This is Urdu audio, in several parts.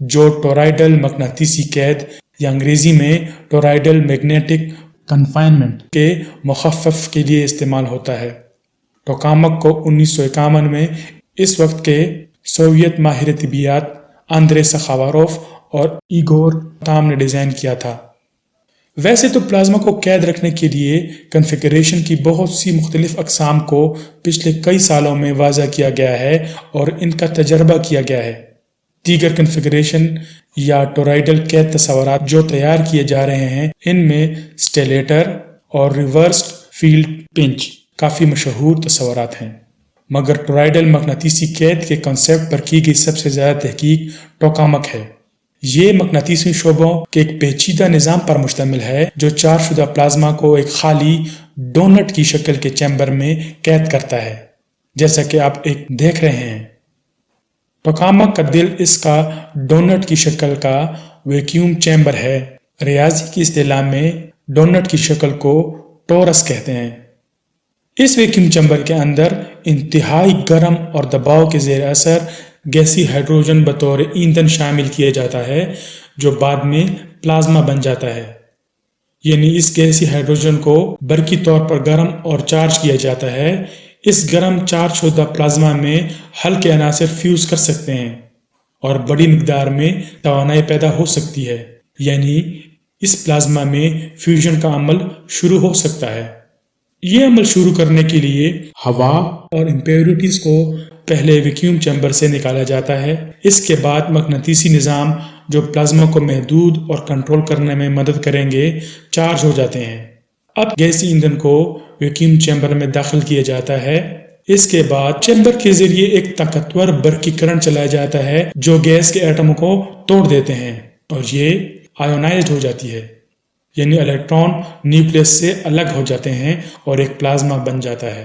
جو ٹورائڈل مقناطیسی قید یا انگریزی میں ٹورائڈل میگنیٹک کنفائنمنٹ کے مخفف کے لیے استعمال ہوتا ہے۔ ٹوکامک کو 1951 میں اس وقت کے سوویت ماہر طبیعیات اندرے سخاواروف اور ایگور تام نے ڈیزائن کیا تھا۔ ویسے تو پلازما کو قید رکھنے کے لیے کنفیگریشن کی بہت سی مختلف اقسام کو پچھلے کئی سالوں میں واضح کیا گیا ہے اور ان کا تجربہ کیا گیا ہے۔ دیگر کنفیگریشن یا ٹورائڈل قید تصورات جو تیار کیے جا رہے ہیں ان میں سٹیلیٹر اور ریورسڈ فیلڈ پنچ کافی مشہور تصورات ہیں، مگر ٹورائڈل مقناطیسی قید کے کنسیپٹ پر کی گئی سب سے زیادہ تحقیق ٹوکامک ہے۔ یہ مقناطیسی شعبوں کے ایک پیچیدہ نظام پر مشتمل ہے جو چارج شدہ پلازما کو ایک خالی ڈونٹ کی شکل کے چیمبر میں قید کرتا ہے، جیسا کہ آپ ایک دیکھ رہے ہیں۔ ٹوکامک کا دل اس کا ڈونٹ کی شکل کا ویکیوم چیمبر ہے۔ ریاضی کی اصطلاح میں ڈونٹ کی شکل کو ٹورس کہتے ہیں۔ اس ویکیوم چیمبر کے اندر انتہائی گرم اور دباؤ کے زیر اثر گیسی ہائیڈروجن بطور ایندھن شامل کیا جاتا ہے جو بعد میں پلازما بن جاتا ہے۔ یعنی اس گیسی ہائیڈروجن کو برقی طور پر گرم اور چارج کیا جاتا ہے۔ اس گرم چارج شدہ پلازما میں ہلکے عناصر فیوز کر سکتے ہیں اور بڑی مقدار میں توانائی پیدا ہو سکتی ہے، یعنی اس پلازما میں فیوژن کا عمل شروع ہو سکتا ہے۔ یہ عمل شروع کرنے کے لیے ہوا اور امپیورٹیز کو پہلے ویکیوم چیمبر سے نکالا جاتا ہے۔ اس کے بعد مقناطیسی نظام جو پلازما کو محدود اور کنٹرول کرنے میں مدد کریں گے چارج ہو جاتے ہیں۔ اب گیسی ایندھن کو ویکیوم چیمبر میں داخل کیا جاتا ہے۔ اس کے بعد چیمبر کے ذریعے ایک طاقتور برقی کرنٹ چلایا جاتا ہے جو گیس کے ایٹم کو توڑ دیتے ہیں اور یہ آئونائزڈ ہو جاتی ہے، یعنی الیکٹران نیوکلیس سے الگ ہو جاتے ہیں اور ایک پلازما بن جاتا ہے۔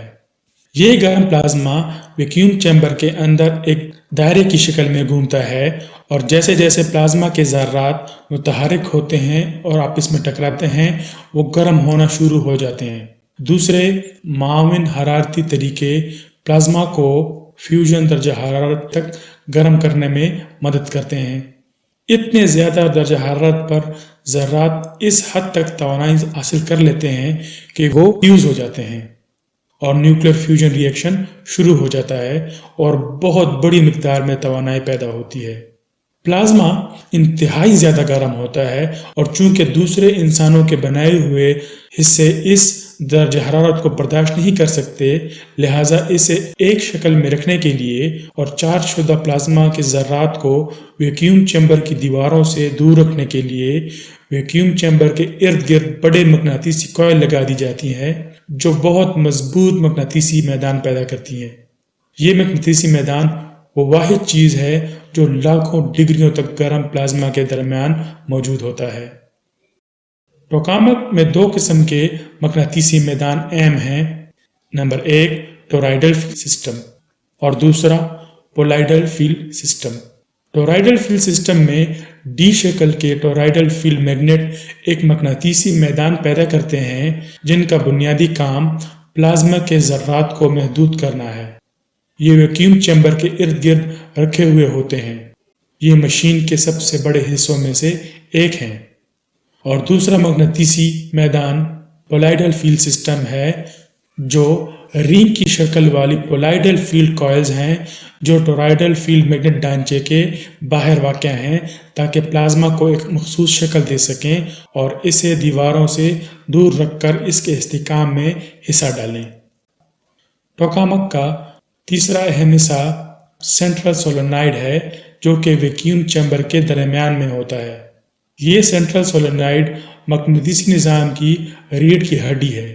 یہ گرم پلازما ویکیوم چیمبر کے اندر ایک دائرے کی شکل میں گھومتا ہے اور جیسے جیسے پلازما کے ذرات متحرک ہوتے ہیں اور آپس میں ٹکراتے ہیں وہ گرم ہونا شروع ہو جاتے ہیں۔ دوسرے معاون حرارتی طریقے پلازما کو فیوژن درجہ حرارت تک گرم کرنے میں مدد کرتے ہیں۔ اتنے زیادہ درجہ حرارت پر ذرات اس حد تک توانائی حاصل کر لیتے ہیں کہ وہ فیوز ہو جاتے ہیں اور نیوکلیئر فیوژن ری ایکشن شروع ہو جاتا ہے اور بہت بڑی مقدار میں توانائی پیدا ہوتی ہے۔ پلازما انتہائی زیادہ گرم ہوتا ہے اور چونکہ دوسرے انسانوں کے بنائے ہوئے حصے اس درجہ حرارت کو برداشت نہیں کر سکتے، لہٰذا اسے ایک شکل میں رکھنے کے لیے اور چارج شدہ پلازما کے ذرات کو ویکیوم چیمبر کی دیواروں سے دور رکھنے کے لیے ویکیوم چیمبر کے ارد گرد بڑے مقناطیسی کوئل لگا دی جاتی ہیں جو بہت مضبوط مقناطیسی میدان پیدا کرتی ہیں۔ یہ مقناطیسی میدان وہ واحد چیز ہے جو لاکھوں ڈگریوں تک گرم پلازما کے درمیان موجود ہوتا ہے۔ ٹوکامک میں دو قسم کے مقناطیسی میدان اہم ہیں۔ نمبر 1 ٹورائڈل فیلڈ سسٹم اور دوسرا پولائڈل فیلڈ سسٹم۔ ٹورائڈل فیلڈ سسٹم میں ڈی شکل کے ٹورائڈل فیلڈ میگنیٹ ایک مقناطیسی میدان پیدا کرتے ہیں جن کا بنیادی کام پلازما کے ذرات کو محدود کرنا ہے۔ یہ ویکیوم چیمبر کے ارد گرد رکھے ہوئے ہوتے ہیں۔ یہ مشین کے سب سے بڑے حصوں میں سے ایک ہیں۔ اور دوسرا مقناطیسی میدان پولائڈل فیلڈ سسٹم ہے جو رینگ کی شکل والی پولائڈل فیلڈ کوئلز ہیں جو ٹورائڈل فیلڈ میگنیٹ ڈھانچے کے باہر واقع ہیں تاکہ پلازما کو ایک مخصوص شکل دے سکیں اور اسے دیواروں سے دور رکھ کر اس کے استحکام میں حصہ ڈالیں۔ ٹوکامک کا تیسرا اہم حصہ سینٹرل سولینائڈ ہے جو کہ ویکیوم چیمبر کے درمیان میں ہوتا ہے۔ یہ سینٹرل سولینائڈ مقناطیسی نظام کی ریڑھ کی ہڈی ہے۔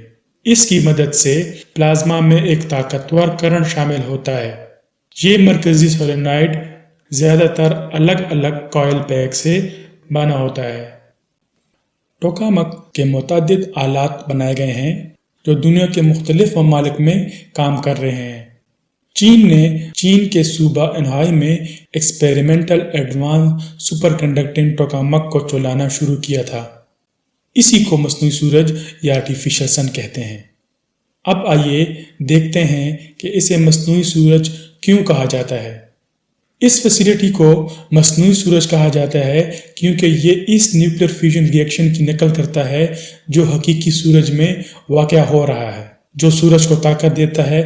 اس کی مدد سے پلازما میں ایک طاقتور کرنٹ شامل ہوتا ہے۔ یہ مرکزی سولینائڈ زیادہ تر الگ الگ کوئل پیک سے بنا ہوتا ہے۔ ٹوکامک کے متعدد آلات بنائے گئے ہیں جو دنیا کے مختلف ممالک میں کام کر رہے ہیں۔ چین نے چین کے صوبہ انہائی میں ایکسپیریمنٹل ایڈوانس سپر کنڈکٹنگ ٹوکامک کو چلانا شروع کیا تھا۔ اسی کو مصنوعی سورج یا آرٹیفیشل سن کہتے ہیں۔ اب آئیے دیکھتے ہیں کہ اسے مصنوعی سورج کیوں کہا جاتا ہے۔ اس فیسلٹی کو مصنوعی سورج کہا جاتا ہے کیونکہ یہ اس نیوکلیر فیوژن ری ایکشن کی نقل کرتا ہے جو حقیقی سورج میں واقع ہو رہا ہے، جو سورج کو طاقت دیتا ہے۔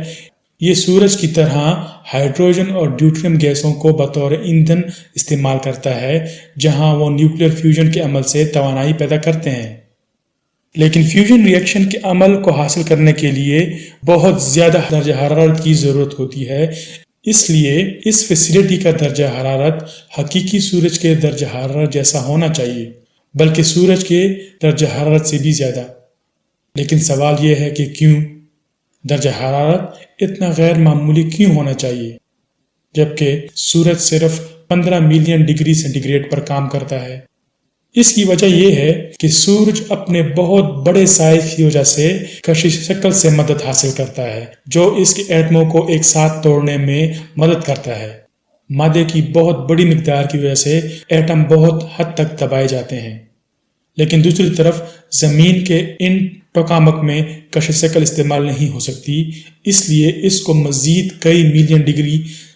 یہ سورج کی طرح ہائیڈروجن اور ڈیوٹریم گیسوں کو بطور ایندھن استعمال کرتا ہے، جہاں وہ نیوکلیر فیوژن کے عمل سے توانائی پیدا کرتے ہیں۔ لیکن فیوژن ری ایکشن کے عمل کو حاصل کرنے کے لیے بہت زیادہ درجہ حرارت کی ضرورت ہوتی ہے، اس لیے اس فیسلٹی کا درجہ حرارت حقیقی سورج کے درجہ حرارت جیسا ہونا چاہیے، بلکہ سورج کے درجہ حرارت سے بھی زیادہ۔ لیکن سوال یہ ہے کہ کیوں؟ درجہ حرارت اتنا غیر معمولی کیوں ہونا چاہیے جبکہ سورج صرف 15 ملین ڈگری سینٹی گریڈ پر کام کرتا ہے؟ اس کی وجہ یہ ہے کہ سورج اپنے بہت بڑے سائز کی وجہ سے کشش شکل سے مدد حاصل کرتا ہے، جو اس کے ایٹموں کو ایک ساتھ توڑنے میں مدد کرتا ہے۔ مادے کی بہت بڑی مقدار کی وجہ سے ایٹم بہت حد تک دبائے جاتے ہیں، لیکن دوسری طرف زمین کے ان ٹوکامک میں کشش شکل استعمال نہیں ہو سکتی، اس لیے اس کو مزید کئی ملین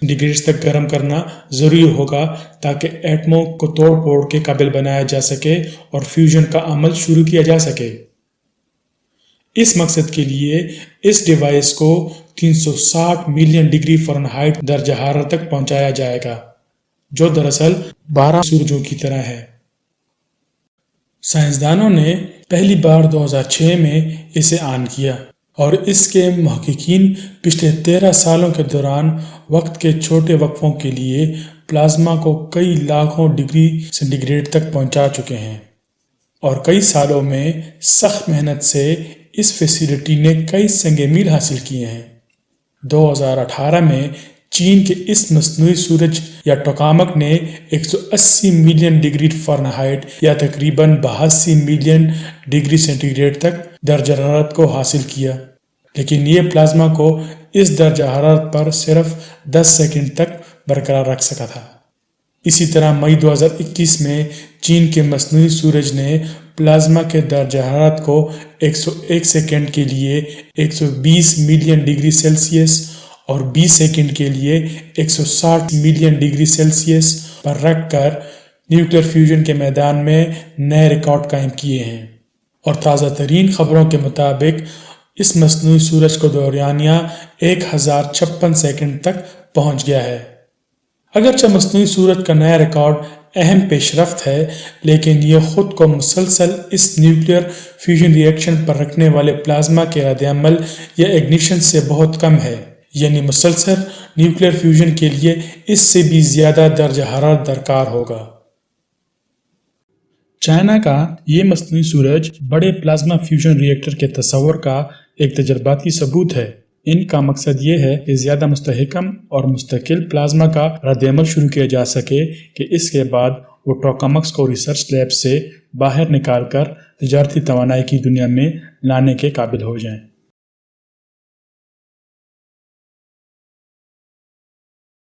ڈگری تک گرم کرنا ضروری ہوگا تاکہ ایٹموں کو توڑ پھوڑ کے قابل بنایا جا سکے اور فیوژن کا عمل شروع کیا جا سکے۔ اس مقصد کے لیے اس ڈیوائس کو 360 ملین ڈگری فارنہائٹ درجہ حرارت تک پہنچایا جائے گا، جو دراصل 12 سورجوں کی طرح ہے۔ سائنسدانوں نے پہلی بار 2006 میں اسے آن کیا اور اس کے محققین پچھلے 13 سالوں کے دوران وقت کے چھوٹے وقفوں کے لیے پلازما کو کئی لاکھوں ڈگری سینٹی گریڈ تک پہنچا چکے ہیں، اور کئی سالوں میں سخت محنت سے اس فیسلٹی نے کئی سنگ میل حاصل کیے ہیں۔ 2018 میں چین کے اس مصنوعی سورج یا ٹوکامک نے 180 ملین ڈگری فارنہائٹ یا تقریباً 82 ملین ڈگری سینٹی گریڈ تک درجہ حرارت کو حاصل کیا، لیکن یہ پلازما کو اس درجہ حرارت پر صرف 10 سیکنڈ تک برقرار رکھ سکا تھا۔ اسی طرح مئی 2021 میں چین کے مصنوعی سورج نے پلازما کے درجہ حرارت کو 101 سیکنڈ کے لیے 120 ملین ڈگری سیلسیس اور 20 سیکنڈ کے لیے 160 ملین ڈگری سیلسیس پر رکھ کر نیوکلیر فیوژن کے میدان میں نئے ریکارڈ قائم کیے ہیں، اور تازہ ترین خبروں کے مطابق اس مصنوعی سورج کا دورانیہ 1056 سیکنڈ تک پہنچ گیا ہے۔ اگرچہ مصنوعی سورج کا نیا ریکارڈ اہم پیش رفت ہے، لیکن یہ خود کو مسلسل اس نیوکلیر فیوژن ری ایکشن پر رکھنے والے پلازما کے رد عمل یا اگنیشن سے بہت کم ہے، یعنی مسلسل نیوکلیر فیوژن کے لیے اس سے بھی زیادہ درجہ حرارت درکار ہوگا۔ چائنا کا یہ مصنوعی سورج بڑے پلازما فیوژن ری ایکٹر کے تصور کا ایک تجرباتی ثبوت ہے۔ ان کا مقصد یہ ہے کہ زیادہ مستحکم اور مستقل پلازما کا رد عمل شروع کیا جا سکے کہ اس کے بعد وہ ٹوکامکس کو ریسرچ لیب سے باہر نکال کر تجارتی توانائی کی دنیا میں لانے کے قابل ہو جائیں۔